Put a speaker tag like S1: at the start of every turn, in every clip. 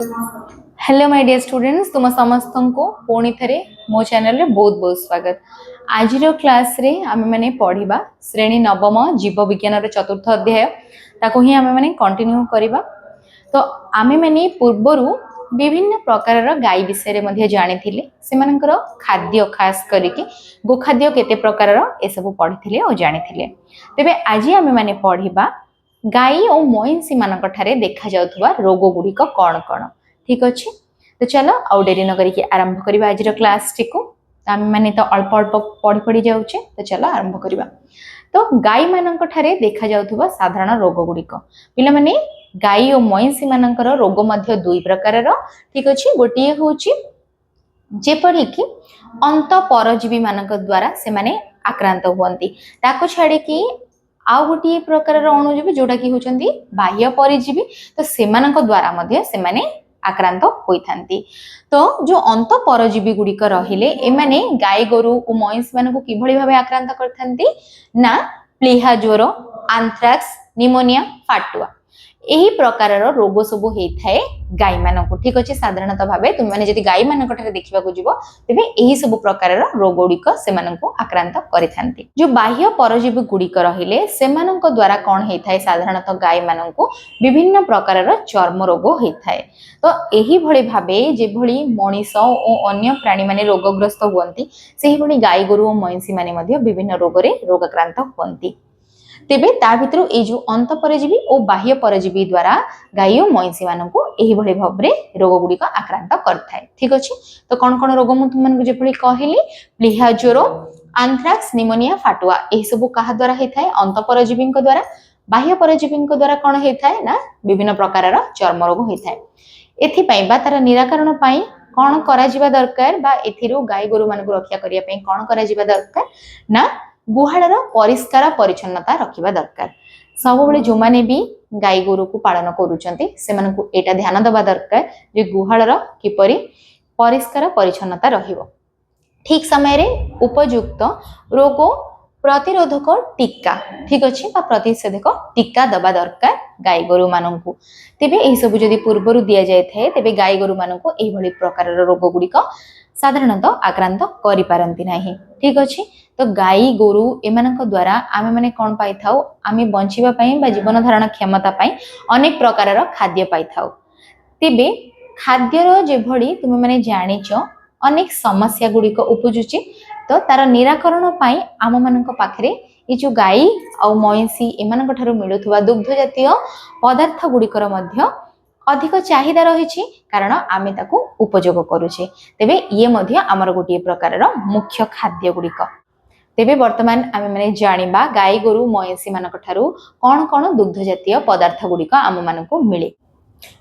S1: Hello my dear students, तुम समस्त को पुणी थे मो चैनल रे बहुत बहुत स्वागत। आज क्लास रे आमे माने पढ़िबा श्रेणी नवम जीव विज्ञान रे चतुर्थ अध्याय ताको ही आमे माने कंटिन्यू करिबा। तो आमे माने पूर्वरु विभिन्न प्रकार गाई विषय रे मध्ये जानिथिले, सेमानकर खाद्य खास करिके गोखाद्य केते प्रकार ए सब पढ़िथिले और जानिथिले। तेबे आज आमे माने पढ़िबा गाई और मईंसी मानक ठारे देखा जाउथबा रोग गुड़िक कौन कौन। ठीक अच्छे, तो चलो आउ डेरी न करिके आरंभ करिबा आज क्लास टी को। आम माने तो अल्प अल्प पढ़ी पढ़ी जाउछे, तो चलो आरंभ करिबा। तो गाई मानक ठारे देखा जाउथबा साधारण रोग गुड़िक पिला माने गाई और मईंसी मानकर रोग मध्य दुई प्रकार। ठीक अच्छे, गोटे होची जेपरि कि अंत परजीवी मानक द्वारा से माने आक्रांत हुअंती, ताको छाड़ी कि आउ गोटे प्रकार अणुजीवी जोटा कि होचंती बाह्य परिजीवी, तो सेमानक द्वारा मध्य से माने आक्रांत होइथांती। तो जो अंत परजीवी गुड़िक रहिले एमाने गाय गोरु और मईंस मानकु किभଳି भाबे आक्रांत करथांती ना प्लीहा ज्वर, आंथ्राक्स, निमोनिया, फाटुआ एही प्रकार रोग सब होइथाय गाय मानकु। ठीक अछि, साधारणतः भाबे तुम माने जदि गाय मानक ठारे देखिबा को जिवो तेबे एही सब प्रकार रोग गुड़िक सेमानकु आक्रांत करिथांती। जो बाह्य परजीवी गुड़िक रहिले सेमानक द्वारा कोन हेइथाय, साधारणतः गाय मानकु विभिन्न प्रकार चर्म रोग होइथाय। तो एही भଳି भाबे जे भଳି मनीष और अन्य प्राणी माने रोगग्रस्त हुअंती, सेही भଳି गाय गोरु और मईंसी माने मध्ये विभिन्न रोग रे रोगाक्रांत हुअंती। तेबे ता भितरु ए जो अंत परजीवी और बाह्य परजीवी द्वारा गाई और मईंसी मानकु एही भଳି भाबरे रोग गुड़िक आक्रांत करथाय। ठीक अछि, तो कोन कोन रोग मु तुम मानकु जे भଳି कहिली प्लीहा ज्वर, आंथ्राक्स, निमोनिया, फाटुआ एही सब कहा द्वारा हेइथाय अंत परजीवी द्वारा। बाह्य परजीवी द्वारा कोन हेइथाय ना विभिन्न प्रकार चर्म रोग हेइथाय। एथि पई बा तार निराकरण पई कोन करा जिबा दरकार बा एथिरु गाय गोरु मानकु रक्षा करिया पई कोन करा जिबा दरकार ना गुहालर परिष्कार परिच्छन्नता रखिबा दरकार। सब बेले जो माने भी गाय गोरु को पालन करूचंती सेमानकु एटा ध्यान देबा दरकार जे गुहालर किपरि परिष्कार परिच्छन्नता रहिबो। ठीक समय रे उपयुक्त रोग प्रतिरोधक टीका, ठीक अच्छे, प्रतिषेधक टीका दबा दरकार गाय गोरु मानकु। तेबे एही सब जदि पूर्वरु दिया जाय थाए तेबे गाय गोरु मानकु एही भଳି प्रकार रोग गुड़िक साधारणतः आक्रांत करि पारंती नाही। ठीक अच्छे, तो गाई गोरु एमानक द्वारा आमे माने कोन पाई थाउ, आमे बंचिबा पई बा जीवन धारण क्षमता पई अनेक प्रकार खाद्य पाई थाउ। तेबे खाद्यर जे भଳି तुमे माने जानिचो अनेक समस्या गुड़िक उपजुची, तो तार निराकरण पाई आम मानक पाखरे ये जो गाई और मईंसी एमानक ठारू मिलुथुवा दुग्ध जातीय पदार्थ गुड़िकर मध्य अधिक चाहिदा रहिछि, कारण आमे ताकू उपयोग करूछे। तेबे ये मध्य आमर गोटे प्रकार मुख्य खाद्य गुड़िक। तेबे वर्तमान आमे माने जानिबा गाई गोरु मईंसी मानक ठारू कोन कोन दुग्ध जातीय पदार्थ गुड़िक आम मानकू मिले।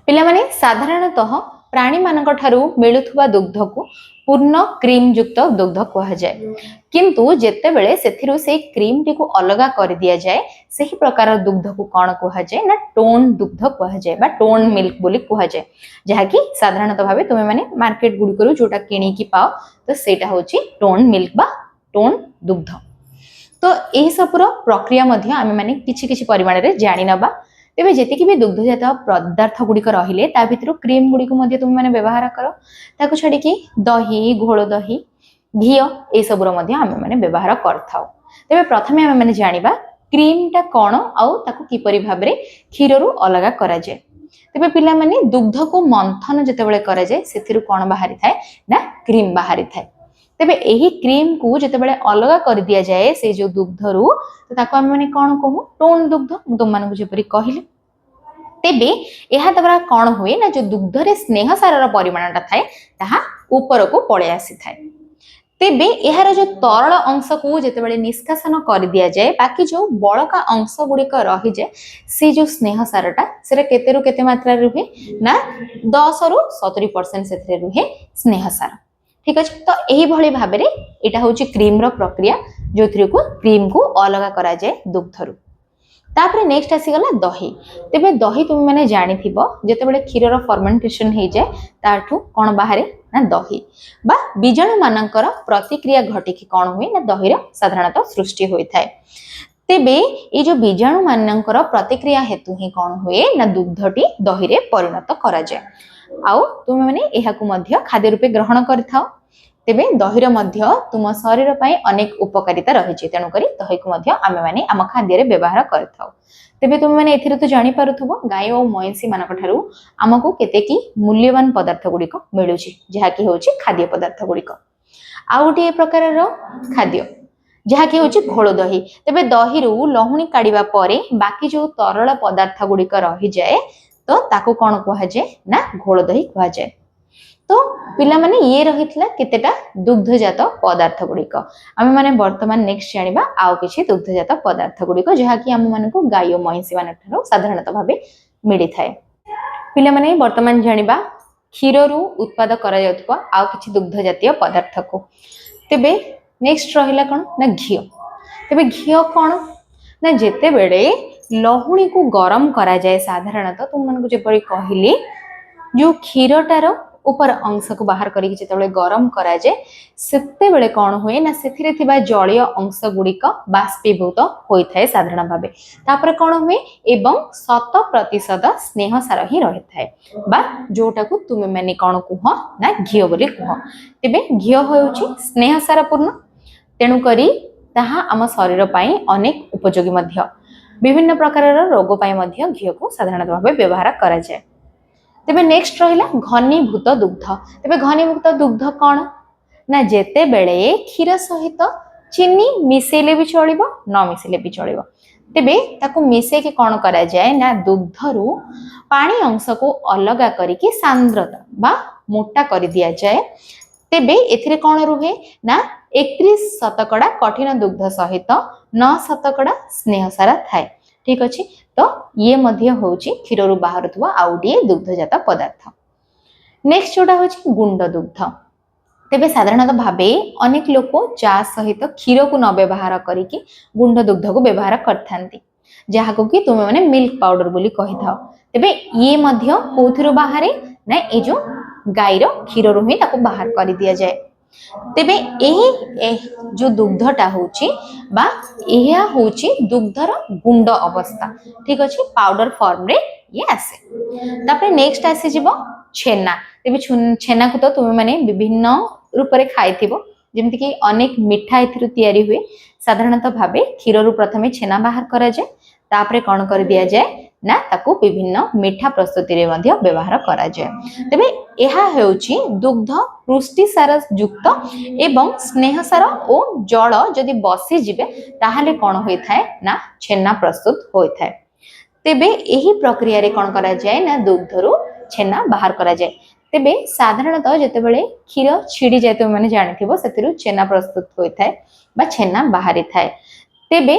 S1: पिला माने साधारणतः प्राणी मानक ठारू मिलुथुवा दुग्ध को पूर्ण क्रीम युक्त दुग्ध कहा जाए, किंतु जेते बेले सेथिरु से क्रीम टी को अलगा कर दिया जाए सही प्रकार दुग्ध को कौन कहा जाए ना टोन दुग्ध कहा जाए बा टोन मिल्क बोली कहा जाए, जहा कि साधारणतः भाबे तुमे माने मार्केट गुडी करू जोटा किणी की पाओ तो सेटा होची टोन मिल्क बा टोन दुग्ध। तो एही सबरो प्रक्रिया मध्य आमे माने किछि किछि परिमाण रे जानि नबा। तेबे जेतिकी भी दुग्धजात पदार्थ गुड़िक रहिले ता भितरु क्रीम गुड़िक मध्य तुम माने व्यवहार करो, ताको छाड़ी कि दही, घोल दही, घिओ ए सबरो मध्य आमे माने व्यवहार करथाउ। तेबे प्रथमे आमे माने जानिबा क्रीम टा कोन आउ ताको किपरि भाबरे क्षीररु अलगा करा जाय। तेबे पिला माने दुग्ध को मंथन जते बेले करा जाय सेथिरु कोन बाहरी थाए ना क्रीम बाहरी थाए। तेबे एही क्रीम को जते बेले अलगा कर दिया जाए से जो दुग्धरु तो ताको आमे माने कोन कहू टोन दुग्ध तुम मानकु जेपरि कहिले। तेबे एहा द्वारा कोन हुए ना जो दुग्ध रे स्नेह सारर परिमाणटा थाए ताहा ऊपर को पळे आसी थाए। तेबे एहार जो तरल अंश को जते बेले निष्कासन कर दिया जाए बाकी जो बळका अंश गुड़िक रही जाए से जो स्नेह सारटा सेरा केते रु केते मात्रा रुहे ना 10 रु 70% सेथरे रुहे स्नेह सार। ठीक अछि, तो एही भଳି भाबरे एटा होची क्रीम रो प्रक्रिया जोथरे को क्रीम को अलगा करा जाए दुग्धरु। तापरे नेक्स्ट आसी गला दही। तेबे दही तुम माने जानि थिबो जते बेले क्षीरर फर्मेंटेशन हे जाए ताठू कोन बाहरे ना दही बा बीजाणु मानकर प्रतिक्रिया घटी कि कोन हुए ना दहीर साधारणतः सृष्टि होई थाए। तेबे ये जो बीजाणु मानकर प्रतिक्रिया हेतु ही कोन हुए ना दुग्धटी दही रे परिणत करा जाए। आउ तुम मैंने एहाकु मध्य खाद्य रूपे ग्रहण करिथाओ तेबे दहीर मध्य तुम शरीर पई अनेक उपकारिता रहिछि तेणु करी दही को मध्य आमे माने आम खाद्य रे व्यवहार करथाओ तेबे तुम मैंने एथिरे तो जानि पारुथबो गाय और मयसी मानक ठारू हमकु केते की मूल्यवान पदार्थ गुड़िक मिलुछि जहा कि होछि खाद्य पदार्थ गुड़िक आ गोटे प्रकार खाद्य जहा कि होछि घोल दही तेबे दही रु लहुणी काढिबा परे बाकी जो तरल पदार्थ गुड़िक रहि जाए तो ताको कोन कहै जे ना घोल दही कहै जाए तो पिला माने ये रहितला केतेटा दुग्धजात पदार्थ गुड़िक आमे माने वर्तमान नेक्स्ट जानिबा आउ किछि दुग्धजात पदार्थ गुड़िक जहा कि आमे मानको गाय और महींसी माने ठारो साधारणतः भाबे मिली थाए पिला माने वर्तमान जानिबा क्षीर रु उत्पाद करा जाउतबा आउ किछि दुग्धजातीय पदार्थ को तेबे नेक्स्ट रहिला कोन ना घी तेबे घी कोन ना जेते बेडे लहुणी को गरम करा जाए साधारणतः तुम मानको जेपरि कहिली जो क्षीरटार ऊपर अंश को बाहर करिक जेतेबेले गरम करा जाए सेते बेले कोन होए ना सेथिरे थिबा जलीय अंश गुड़िक बाष्पीभूत होई थाए साधारण भाबे तापर कोन होए एवं 100% स्नेह सार ही रहि थाए बा जोटा को तुमे माने कोन कुह ना घियो बोली कुह तेबे घियो होउची स्नेह सार पूर्ण तेणु करी ताहा आम शरीर पई अनेक उपयोगी मध्य विभिन्न प्रकार रोग पई मध्य घियो को साधारण भाबे व्यवहार करा जाए तेबे नेक्स्ट रहिला घनीभूत दुग्ध तेबे घनीभूत दुग्ध कोन ना जेते बेले क्षीर सहित चीनी मिसेले भी चलिबो न मिसेले भी चलिबो तेबे ताकू मिसे के कोन करा जाए ना दुग्ध रु पानी अंश को अलगा करिके सांद्रता बा मोटा कर दिया जाए तेबे एथिरे कोन रुहे ना 31% कठिन दुग्ध सहित 9% स्नेह सारा थाए ठीक अछि तो ये मध्य होउची क्षीर रु बाहर थवा आउडी दुग्धजात पदार्थ नेक्स्ट जोटा होची गुंड दुग्ध तेबे साधारणतः भाबे अनेक लोक चा सहित क्षीर को न व्यवहार करिके गुंड दुग्ध को व्यवहार करथांती जहा को कि तुमे माने मिल्क पाउडर बोली कहि थाओ तेबे ये मध्य कोथिरो बाहरे ना ए जो गायरो क्षीर रु ही ताको बाहर कर दिया जाए तेबे एही जो दुग्धटा होची बा एहा होची दुग्धर गुंड अवस्था ठीक अछि पाउडर फॉर्म रे ये आसे तापर नेक्स्ट आसी जिवो छेना तेबे छेना को तो तुमे माने विभिन्न रूप रे खाइथिबो जेमति कि अनेक मिठा एथिरु तयारी हुए साधारणतः भाबे क्षीर रु प्रथमे छेना बाहर करा जाए तापरे कोन कर दिया जाए ना ताको विभिन्न मिठा प्रस्तुति रे मध्य व्यवहार करा जाए तेबे एहा हेउची दुग्ध पुष्टि सार युक्त एवं स्नेह सार ओ जल जदि बसी जिवे ताहाले कोन होई थाए ना छेना प्रस्तुत होई थाए तेबे एही प्रक्रिया रे कोन करा जाए ना दुग्ध रु छेना बाहर करा जाए तेबे साधारणतः जेतेबेले क्षीर छिड़ी जाए तो माने जानिथिबो सेतिरु छेना प्रस्तुत होई थाए बा छेना बाहरी थाए तेबे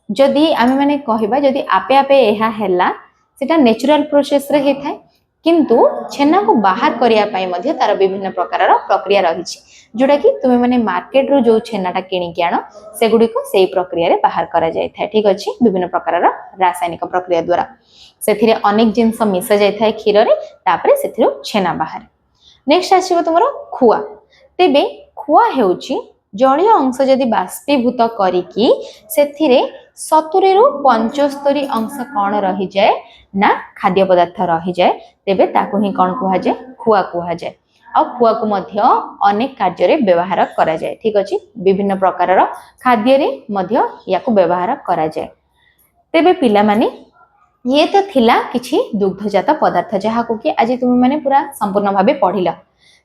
S1: जदि आमे माने कहिबा जदि आपे आपे एहा हैला सेटा नेचुरल प्रोसेस रे हे थाए किंतु छेना को बाहर करिया पई मध्ये तार विभिन्न प्रकार प्रक्रिया रहिछि जोटा कि तुमे माने मार्केट रो जो छेनाटा किनि के आनो से गुडी को सेही प्रक्रिया रे बाहर करा जाय थाए ठीक अछि विभिन्न प्रकार रासायनिक प्रक्रिया द्वारा सेथिरे अनेक जिंस मिसा जाय थाए क्षीर रे तापरे सेथिरो छेना बाहर नेक्स्ट आसीबो तुमरो खुआ तेबे खुआ हेउछि जलीय अंश जदि बाष्पीभूत करिकी सेथिरे 70 रु 75 अंश कोन रहि जाए ना खाद्य पदार्थ रहि जाए तेबे ताको ही कोन कुहा जाए खुआ कुहा जाए आ खुआ को मध्य अनेक कार्य रे व्यवहार करा जाए ठीक अछि विभिन्न प्रकार खाद्य रे मध्य याको व्यवहार करा जाए तेबे पिला माने ये तो थिला किछि दुग्धजात पदार्थ जहा को कि आज तुम माने पूरा संपूर्ण भाबे पढिला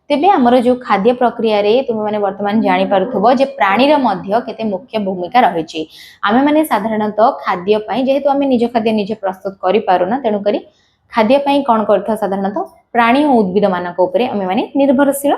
S1: तेबे हमर जो खाद्य प्रक्रिया रे तुम माने वर्तमान जानि पारुथबो जे प्राणी रो मध्य केते मुख्य भूमिका रहिछि आमे माने साधारणतः खाद्य पई जेहेतु आमे निज खाद्य निजे प्रस्तुत करि पारुना तेनु करी खाद्य पई कोन करथा साधारणतः प्राणी और उद्भिद मानक उपरे आमे माने निर्भरशील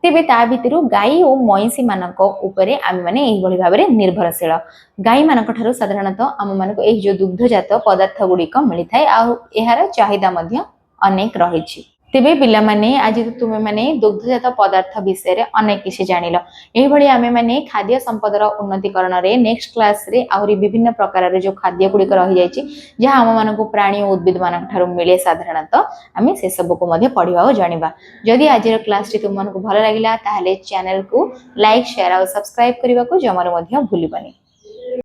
S1: तेबे ता भितरु गाई और महींसी मानक उपरे आमे माने एही भली भाबरे निर्भरशील गाई मानक ठारो साधारणतः आम मानक एही जो दुग्धजात पदार्थ गुडी को मिली थाए आ एहार चाहिदा मध्य अनेक रहिछि तेबे पिला माने आज तुमे माने दुग्धजात पदार्थ विषय रे अनेक किछि जानिलो एही भली आमे माने खाद्य संपदर उन्नतिकरण रे नेक्स्ट क्लास रे आउरी विभिन्न प्रकार रे जो खाद्य गुडी को रहि जायछि जहा हम मानको प्राणी और उद्भिद मानक ठारो मिले साधारणतः आमे से सब को मध्ये पढिबा ओ जानिबा जदि आज रो क्लास टी तुम मानको भलो लागिला ताहाले चैनल को लाइक शेयर और सब्सक्राइब करिबा को जमारो मध्ये भूलिबानी।